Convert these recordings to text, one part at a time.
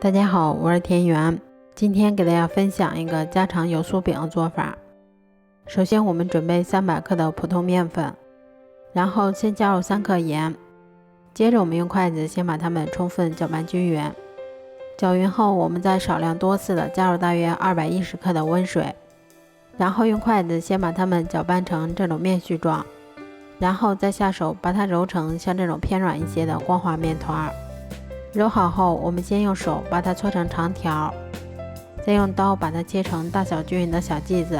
大家好，我是田园。今天给大家分享一个家常油酥饼的做法。首先我们准备300克的普通面粉，然后先加入3克盐，接着我们用筷子先把它们充分搅拌均匀。搅匀后，我们再少量多次的加入大约210克的温水，然后用筷子先把它们搅拌成这种面絮状，然后再下手把它揉成像这种偏软一些的光滑面团。揉好后，我们先用手把它搓成长条，再用刀把它切成大小均匀的小剂子。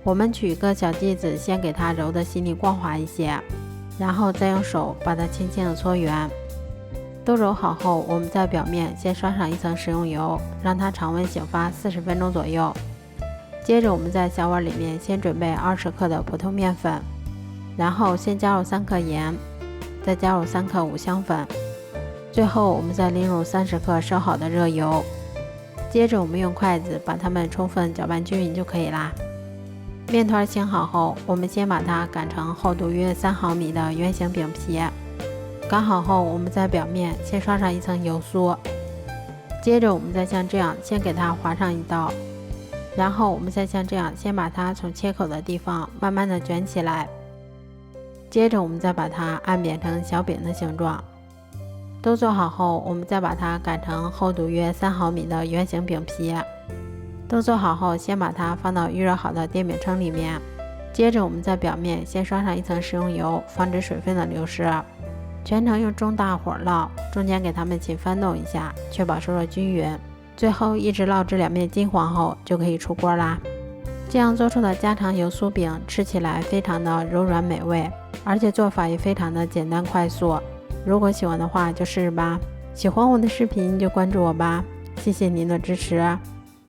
我们取一个小剂子，先给它揉得细腻光滑一些，然后再用手把它轻轻的搓圆。都揉好后，我们在表面先刷上一层食用油，让它常温醒发40分钟左右。接着我们在小碗里面先准备20克的普通面粉，然后先加入3克盐，再加入3克五香粉，最后我们再淋入30克烧好的热油。接着我们用筷子把它们充分搅拌均匀就可以啦。面团醒好后，我们先把它擀成厚度约3毫米的圆形饼皮。擀好后，我们在表面先刷上一层油酥，接着我们再像这样先给它划上一刀，然后我们再像这样先把它从切口的地方慢慢的卷起来，接着我们再把它按扁成小饼的形状。都做好后，我们再把它擀成厚度约3毫米的圆形饼皮。都做好后，先把它放到预热好的电饼铛里面，接着我们在表面先刷上一层食用油，防止水分的流失。全程用中大火烙，中间给它们勤翻动一下，确保受热均匀。最后一直烙至两面金黄后就可以出锅啦。这样做出的家常油酥饼吃起来非常的柔软美味，而且做法也非常的简单快速。如果喜欢的话就试试吧。喜欢我的视频就关注我吧，谢谢您的支持。